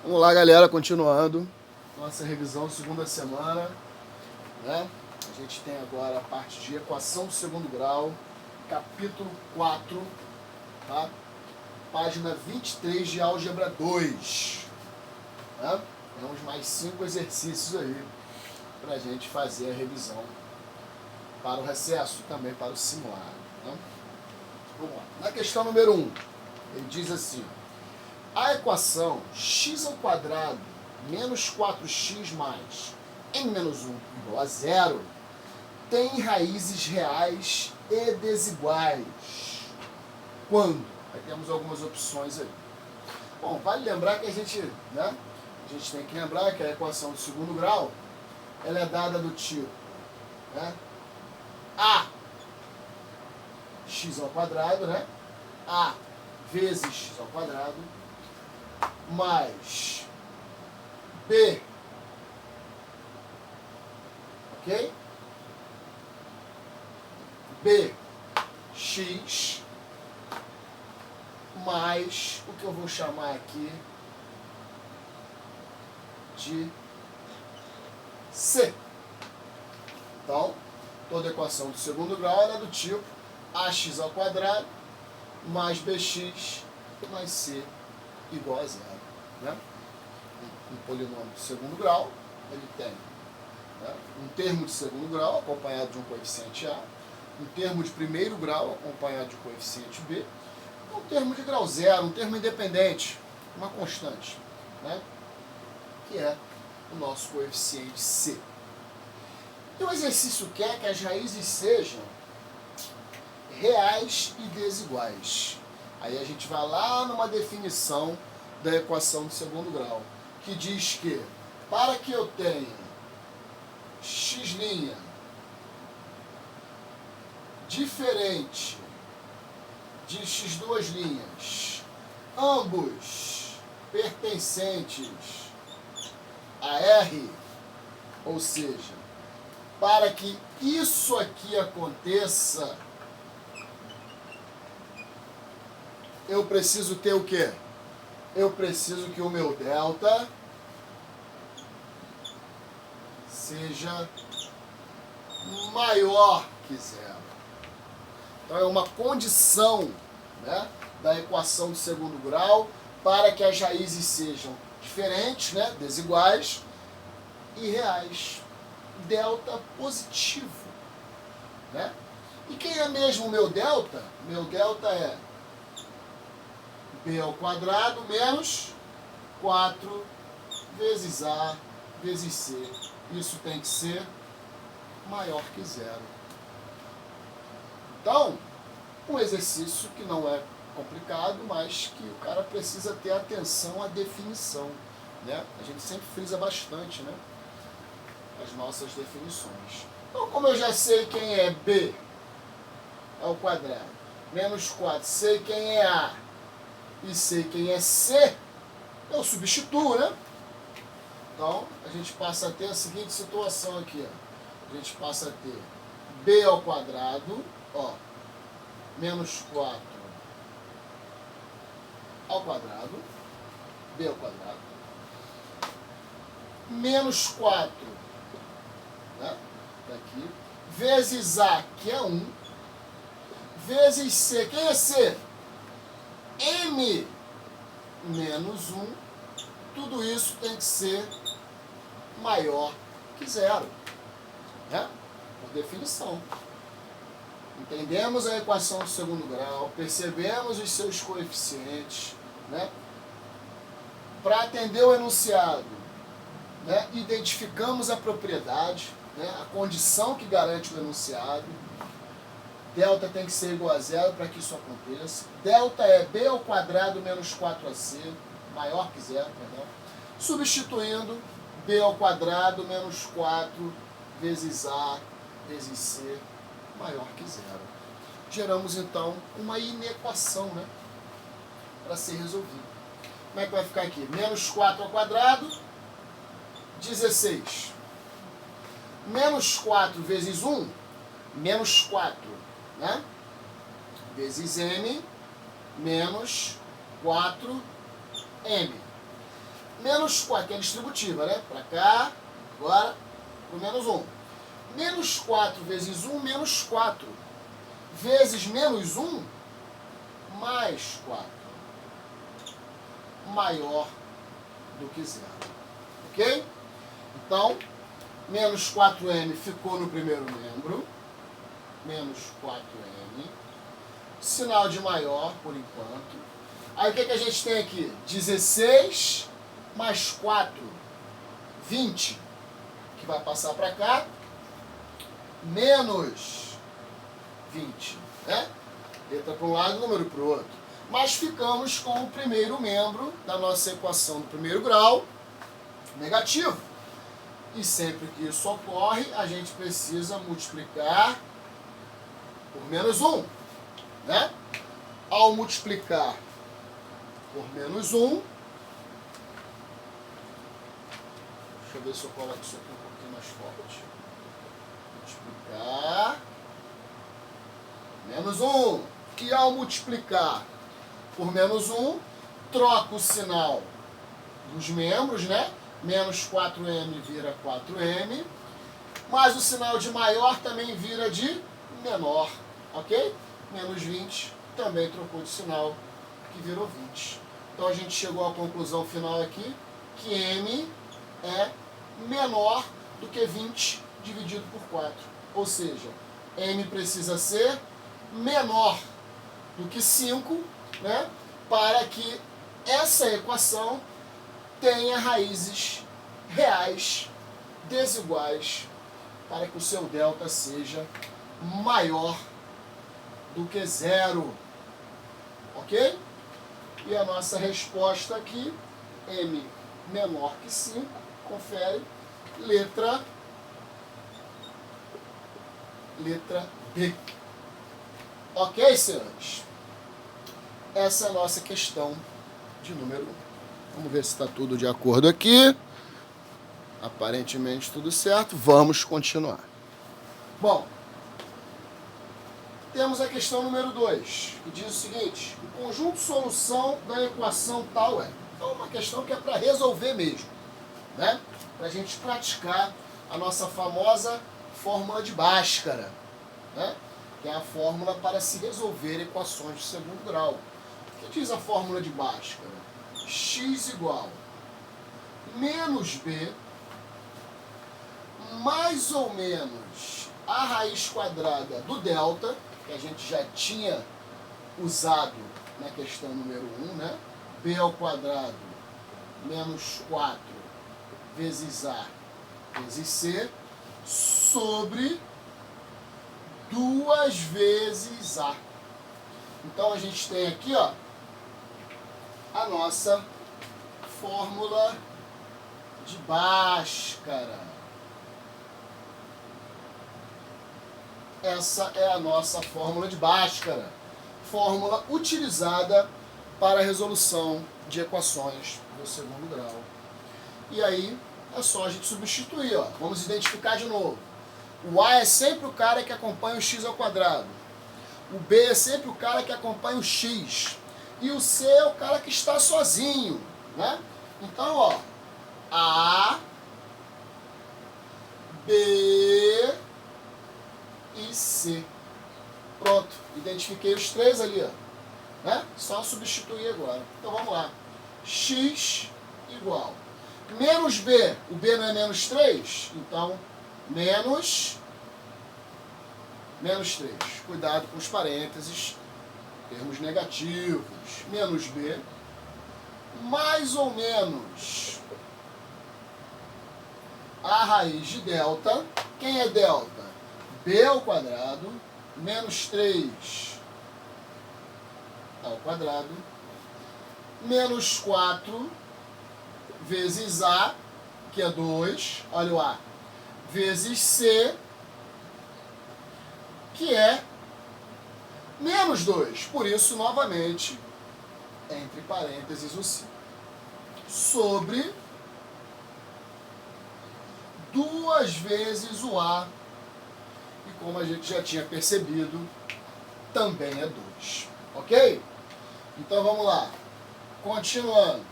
Vamos lá, galera, continuando nossa revisão segunda semana, né? A gente tem agora a parte de equação do segundo grau, capítulo 4, tá? Página 23 de álgebra 2, né? Temos mais 5 exercícios aí pra gente fazer a revisão para o recesso, também para o simulado, né? Vamos lá. Na questão número 1, ele diz assim: a equação x ao quadrado menos 4x mais m menos 1 igual a zero tem raízes reais e desiguais. Quando? Aí temos algumas opções aí. Bom, vale lembrar que a gente tem que lembrar que a equação do segundo grau, ela é dada do tipo, né, a x ao quadrado, né, a vezes x ao quadrado, mais b, ok? bx mais o que eu vou chamar aqui de c. Então, toda equação do segundo grau é do tipo ax ao quadrado mais bx mais c igual a zero, né? Um polinômio de segundo grau, ele tem, né, um termo de segundo grau acompanhado de um coeficiente a, um termo de primeiro grau acompanhado de um coeficiente b, um termo de grau zero, um termo independente, uma constante, né, que é o nosso coeficiente c. E o exercício quer que as raízes sejam reais e desiguais. Aí a gente vai lá numa definição da equação de segundo grau, que diz que para que eu tenha x' diferente de x2', ambos pertencentes a R, ou seja, para que isso aqui aconteça, eu preciso ter o quê? Eu preciso que o meu delta seja maior que zero. Então é uma condição, né, da equação do segundo grau para que as raízes sejam diferentes, né, desiguais e reais. Delta positivo, né? E quem é mesmo o meu delta? Meu delta é b ao quadrado menos 4 vezes a vezes c. Isso tem que ser maior que zero. Então, um exercício que não é complicado, mas que o cara precisa ter atenção à definição, né? A gente sempre frisa bastante, né, as nossas definições. Então, como eu já sei quem é b ao quadrado menos 4, sei quem é a e sei quem é c, eu substituo, né? Então, a gente passa a ter a seguinte situação aqui, ó. A gente passa a ter b ao quadrado, ó, menos 4 ao quadrado, b ao quadrado, menos 4, né, daqui, vezes a, que é 1, vezes c, quem é c? M menos 1, tudo isso tem que ser maior que zero, né? Por definição. Entendemos a equação do segundo grau, percebemos os seus coeficientes, né? Para atender o enunciado, né, identificamos a propriedade, né, a condição que garante o enunciado. Delta tem que ser igual a zero para que isso aconteça. Delta é b ao quadrado menos 4ac, maior que zero, perdão. Substituindo, b ao quadrado menos 4 vezes a vezes c, maior que zero. Geramos, então, uma inequação, né, para ser resolvida. Como é que vai ficar aqui? Menos 4 ao quadrado, 16. Menos 4 vezes 1, menos 4, né? Vezes m menos 4m. Menos 4, que é distributiva, né? Para cá, agora, para o menos 1. Menos 4 vezes 1, menos 4. Vezes menos 1, mais 4. Maior do que 0. Ok? Então, menos 4m ficou no primeiro membro. Menos 4m. Sinal de maior, por enquanto. Aí o que a gente tem aqui? 16 mais 4, 20, que vai passar para cá, menos 20, né? Letra para um lado, número para o outro. Mas ficamos com o primeiro membro da nossa equação do primeiro grau, negativo. E sempre que isso ocorre, a gente precisa multiplicar por menos 1, né? Ao multiplicar por menos 1, deixa eu ver se eu coloco isso aqui um pouquinho mais forte. Multiplicar menos 1. E ao multiplicar por menos 1, troca o sinal dos membros, né? Menos 4m vira 4m, mas o sinal de maior também vira de menor, ok? Menos 20 também trocou de sinal, que virou 20. Então a gente chegou à conclusão final aqui, que m é menor do que 20 dividido por 4. Ou seja, m precisa ser menor do que 5, né, para que essa equação tenha raízes reais desiguais, para que o seu delta seja maior do que 0. Ok? E a nossa resposta aqui, m menor que 5, confere, letra B. Ok, senhores? Essa é a nossa questão de número 1. Vamos ver se está tudo de acordo aqui. Aparentemente tudo certo. Vamos continuar. Bom, temos a questão número 2, que diz o seguinte: o conjunto de solução da equação tal é. Então, uma questão que é para resolver mesmo, né? Para a gente praticar a nossa famosa fórmula de Bhaskara, né? Que é a fórmula para se resolver equações de segundo grau. O que diz a fórmula de Bhaskara? X igual menos b mais ou menos a raiz quadrada do delta, que a gente já tinha usado na questão número 1, né? B ao quadrado menos 4 vezes A vezes C sobre 2 vezes A. Então a gente tem aqui, ó, a nossa fórmula de Bhaskara. Essa é a nossa fórmula de Bhaskara. Fórmula utilizada para a resolução de equações do segundo grau. E aí é só a gente substituir, ó. Vamos identificar de novo. O A é sempre o cara que acompanha o x ao quadrado. O B é sempre o cara que acompanha o x. E o C é o cara que está sozinho, né? Então, ó, A, B e C. Pronto, identifiquei os três ali, ó, né? Só substituir agora. Então vamos lá. X igual menos B. O B não é menos 3? Então, menos 3. Cuidado com os parênteses, termos negativos. Menos B mais ou menos a raiz de delta. Quem é delta? B ao quadrado menos 3 ao quadrado menos 4 vezes A, que é 2, olha o A, vezes C, que é menos 2. Por isso, novamente, entre parênteses o C. Sobre 2 vezes o A, e como a gente já tinha percebido, também é 2. Ok? Então vamos lá. Continuando.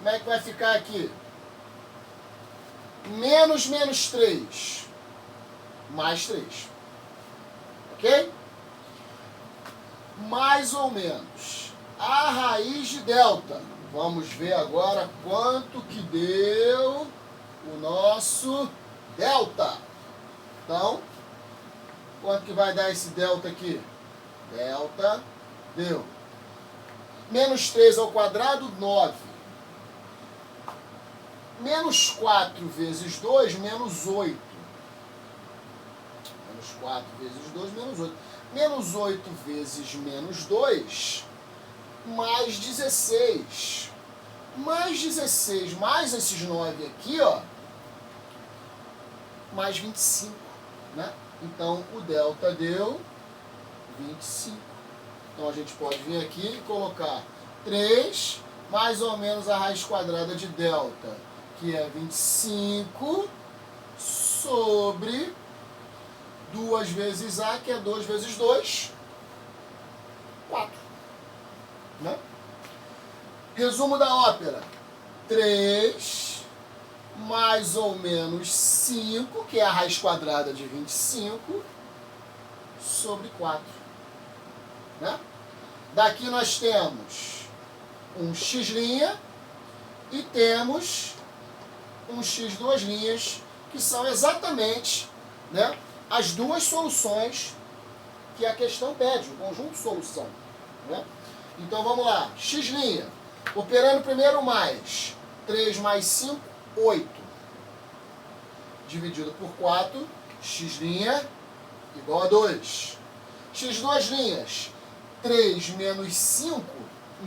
Como é que vai ficar aqui? Menos 3. Mais 3. Ok? Mais ou menos. A raiz de delta. Vamos ver agora quanto que deu o nosso delta. Então, quanto que vai dar esse delta aqui? Delta deu. Menos 3 ao quadrado, 9. Menos 4 vezes 2, menos 8. Menos 4 vezes 2, menos 8. Menos 8 vezes menos 2, mais 16. Mais 16, mais esses 9 aqui, ó, mais 25, né? Então, o delta deu 25. Então, a gente pode vir aqui e colocar 3, mais ou menos a raiz quadrada de delta, que é 25, sobre 2 vezes A, que é 2 vezes 2, 4. Né? Resumo da ópera. 3 mais ou menos 5, que é a raiz quadrada de 25, sobre 4. Né? Daqui nós temos um x' e temos um x duas linhas, que são exatamente, né, as duas soluções que a questão pede, o conjunto de solução. Né? Então vamos lá, x', operando primeiro mais 3 mais 5, 8. Dividido por 4, x' igual a 2. X duas linhas, 3 menos 5,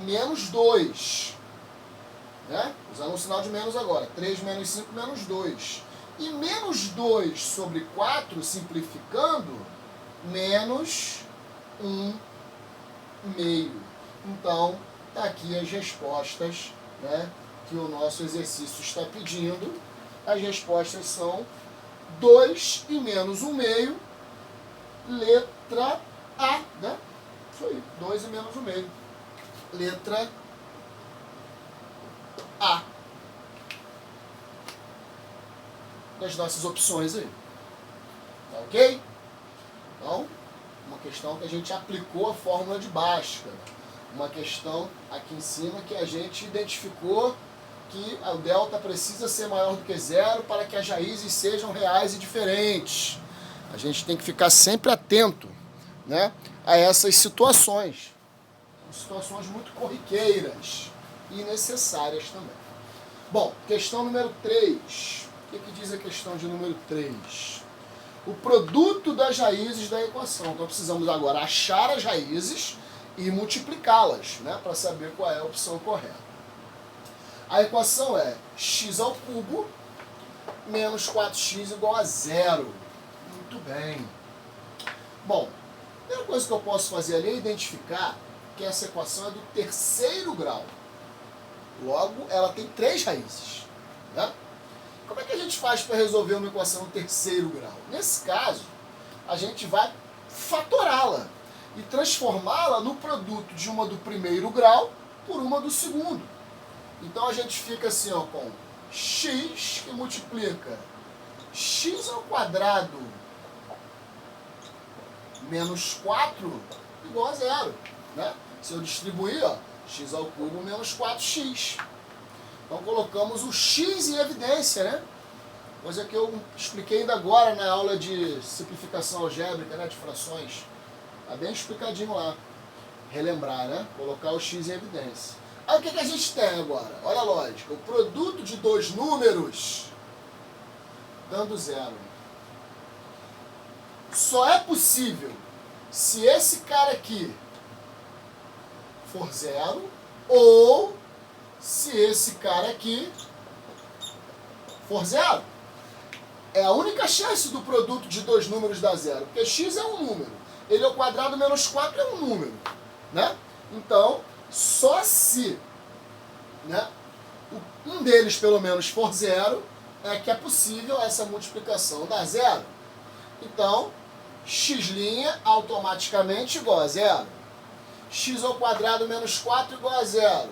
menos 2. Né? Usando o sinal de menos agora. 3 menos 5, menos 2. E menos 2 sobre 4, simplificando, menos 1 meio. Então, está aqui as respostas, né, que o nosso exercício está pedindo. As respostas são 2 e menos 1 meio, letra A, né? Isso aí, 2 e menos 1 meio. Letra A. Das nossas opções aí. Tá ok? Então, uma questão que a gente aplicou a fórmula de Bhaskara. Uma questão aqui em cima que a gente identificou que o delta precisa ser maior do que zero para que as raízes sejam reais e diferentes. A gente tem que ficar sempre atento, né, a essas situações. Situações muito corriqueiras e necessárias também. Bom, questão número 3. O que diz a questão de número 3? O produto das raízes da equação. Então precisamos agora achar as raízes e multiplicá-las, né, para saber qual é a opção correta. A equação é x ao cubo menos 4x igual a 0. Muito bem. Bom, a primeira coisa que eu posso fazer ali é identificar que essa equação é do terceiro grau. Logo, ela tem 3 raízes. Né? Como é que a gente faz para resolver uma equação do terceiro grau? Nesse caso, a gente vai fatorá-la e transformá-la no produto de uma do primeiro grau por uma do segundo. Então a gente fica assim, ó, com x que multiplica x ao quadrado menos 4 igual a 0. Né? Se eu distribuir, ó, x ao cubo menos 4x. Então colocamos o x em evidência, né? Coisa que eu expliquei ainda agora na aula de simplificação algébrica, né, de frações. Está bem explicadinho lá. Relembrar, né? Colocar o x em evidência. Aí o que a gente tem agora? Olha a lógica. O produto de dois números dando 0. Só é possível se esse cara aqui for 0 ou se esse cara aqui for 0. É a única chance do produto de dois números dar 0. Porque x é um número. Ele ao quadrado menos 4 é um número. Né? Então, só se, né, um deles pelo menos for 0, é que é possível essa multiplicação dar 0. Então, x' automaticamente igual a 0. X ao quadrado menos 4 igual a 0.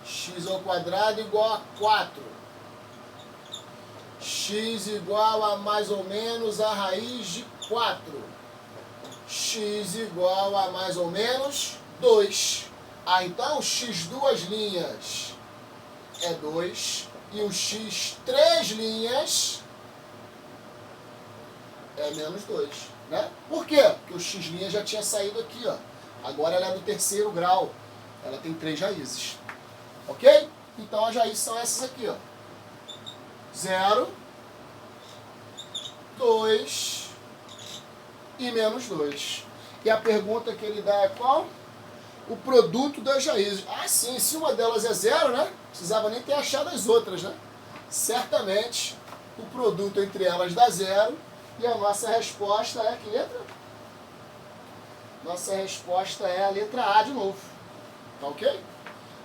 x ao quadrado igual a 4. X igual a mais ou menos a raiz de 4. X igual a mais ou menos 2. Ah, então o x duas linhas é 2 e o x três linhas é menos 2, né? Por quê? Porque o x' já tinha saído aqui, ó. Agora ela é do terceiro grau. Ela tem 3 raízes. Ok? Então as raízes são essas aqui, ó. 0, 2 e menos 2. E a pergunta que ele dá é qual? O produto das raízes. Ah, sim, se uma delas é 0, né? Não precisava nem ter achado as outras, né? Certamente o produto entre elas dá 0. E a nossa resposta é que letra? Nossa resposta é a letra A de novo. Tá ok?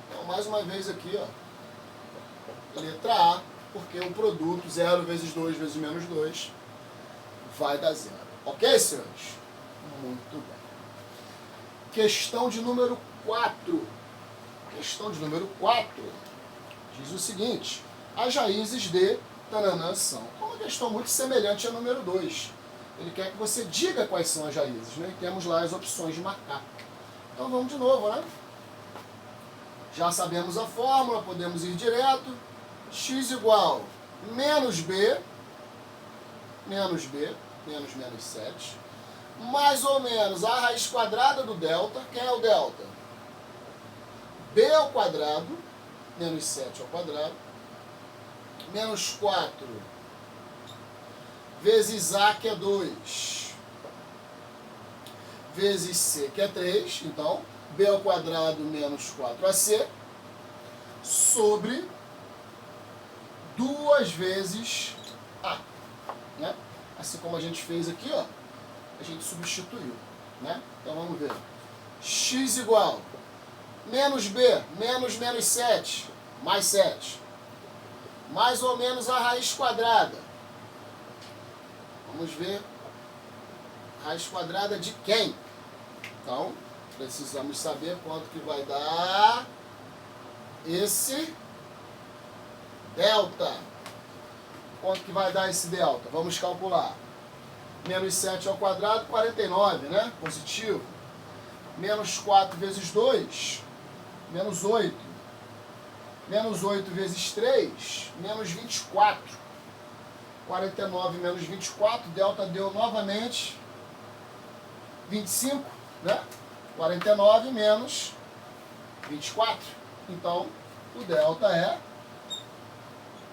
Então, mais uma vez aqui, ó. Letra A, porque o produto 0 vezes 2 vezes menos 2 vai dar 0. Ok, senhores? Muito bem. Questão de número 4. Questão de número 4 diz o seguinte. As raízes de tananã são. É uma questão muito semelhante à número 2. Ele quer que você diga quais são as raízes, né? E temos lá as opções de marcar. Então vamos de novo, né? Já sabemos a fórmula, podemos ir direto. X igual menos B, menos menos 7, mais ou menos a raiz quadrada do delta. Quem é o delta? B ao quadrado, menos 7 ao quadrado, menos 4 vezes A, que é 2, vezes C, que é 3. Então, B ao quadrado menos 4AC, sobre 2 vezes A. Né? Assim como a gente fez aqui, ó, a gente substituiu. Né? Então, vamos ver. X igual menos B, menos 7, mais 7. Mais ou menos a raiz quadrada. Vamos ver. Raiz quadrada de quem? Então, precisamos saber quanto que vai dar esse delta. Quanto que vai dar esse delta? Vamos calcular. Menos 7 ao quadrado, 49, né? Positivo. Menos 4 vezes 2, menos 8. Menos 8 vezes 3, menos 24. 49 menos 24, delta deu novamente 25, né? 49 menos 24. Então, o delta é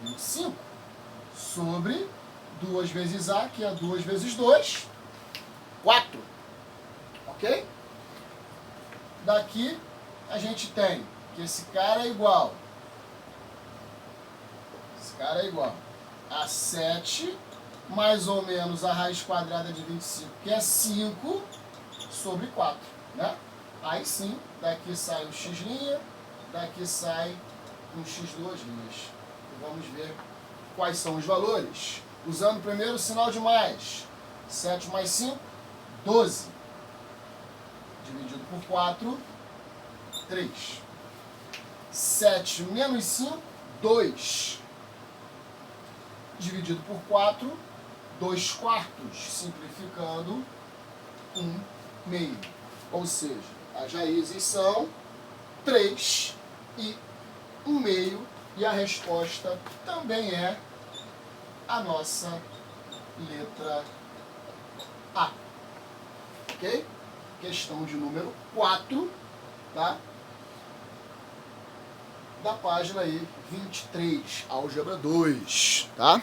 25 sobre 2 vezes A, que é 2 vezes 2, 4. Ok? Daqui a gente tem que esse cara é igual. Esse cara é igual a 7, mais ou menos a raiz quadrada de 25, que é 5, sobre 4. Né? Aí sim, daqui sai um x', daqui sai um x duas linhas. E vamos ver quais são os valores. Usando o primeiro sinal de mais. 7 mais 5, 12. Dividido por 4, 3. 7 menos 5, 2. Dividido por 4, 2 quartos. Simplificando, 1 meio. Ou seja, as raízes são 3 e 1 meio. E a resposta também é a nossa letra A. Ok? Questão de número 4, tá? Da página aí 23, álgebra 2, tá?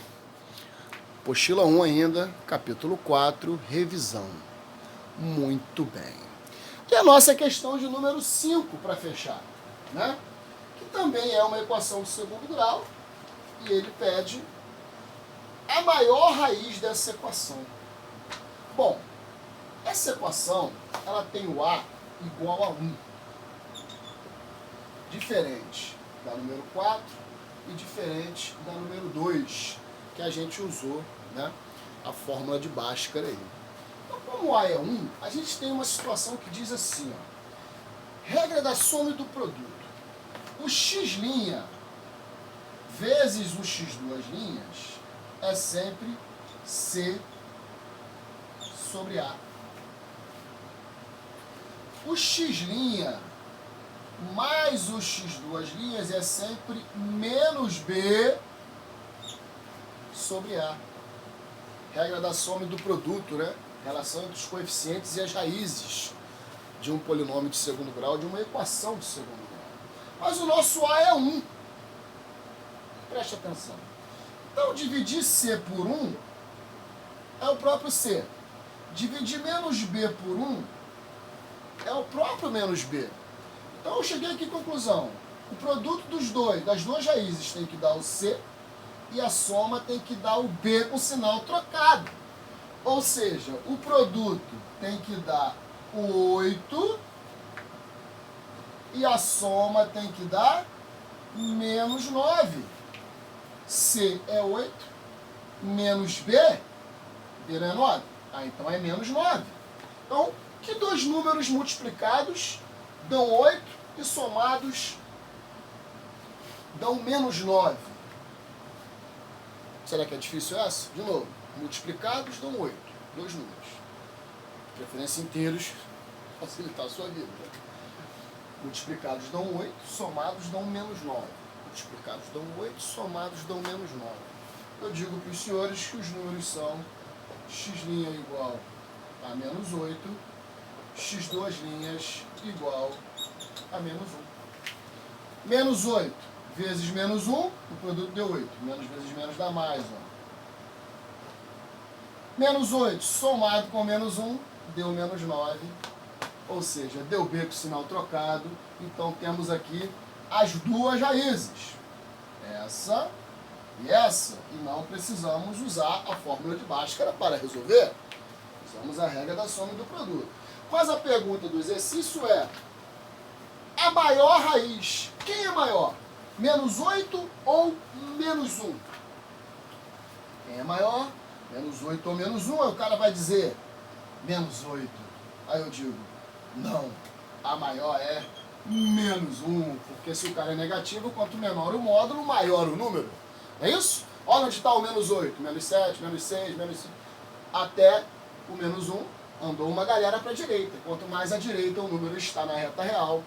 Apostila 1 ainda, capítulo 4, revisão. Muito bem. E a nossa questão de número 5 para fechar, né? Que também é uma equação de segundo grau e ele pede a maior raiz dessa equação. Bom, essa equação, ela tem o A igual a 1. Diferente da número 4 e diferente da número 2, que a gente usou, né, a fórmula de Bhaskara aí. Então, como o A é 1, a gente tem uma situação que diz assim, ó, regra da soma e do produto. O x' vezes o x2' é sempre C sobre A. O x' mais o x2' é sempre menos B sobre A. Regra da soma e do produto, né? Relação entre os coeficientes e as raízes de um polinômio de segundo grau, de uma equação de segundo grau. Mas o nosso A é 1. Preste atenção. Então, dividir C por 1 é o próprio C. Dividir menos B por 1 é o próprio menos B. Então, eu cheguei aqui à conclusão. O produto das duas raízes tem que dar o C e a soma tem que dar o B com sinal trocado. Ou seja, o produto tem que dar 8 e a soma tem que dar menos 9. C é 8, menos B, B não é 9. Então é menos 9. Então, que dois números multiplicados dão 8 e somados dão menos 9? Será que é difícil essa? De novo, multiplicados dão 8, dois números. Preferência inteiros, facilitar a sua vida. Né? Multiplicados dão 8, somados dão menos 9. Multiplicados dão 8, somados dão menos 9. Eu digo para os senhores que os números são x' igual a menos 8, x2' igual a menos 1. Menos 8 vezes menos 1, o produto deu 8. Menos vezes menos dá mais. Ó. Menos 8 somado com menos 1 deu menos 9. Ou seja, deu B com sinal trocado. Então temos aqui as duas raízes. Essa e essa. E não precisamos usar a fórmula de Bhaskara para resolver. Usamos a regra da soma e do produto. Mas a pergunta do exercício é: a maior raiz, quem é maior? Menos 8 ou menos 1? Quem é maior? Menos 8 ou menos 1? Aí o cara vai dizer menos 8. Aí eu digo, não, a maior é menos 1. Porque se o cara é negativo, quanto menor o módulo, maior o número. É isso? Olha onde está o menos 8, menos 7, menos 6, menos 5. Até o menos 1 andou uma galera para a direita. Quanto mais à direita o número está na reta real,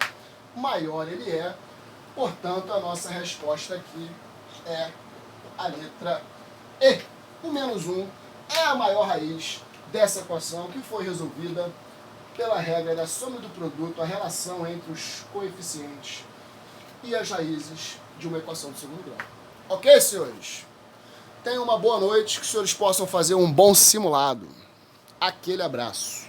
maior ele é. Portanto, a nossa resposta aqui é a letra E. O menos 1 é a maior raiz dessa equação que foi resolvida pela regra da soma do produto, a relação entre os coeficientes e as raízes de uma equação de segundo grau. Ok, senhores? Tenham uma boa noite, que os senhores possam fazer um bom simulado. Aquele abraço.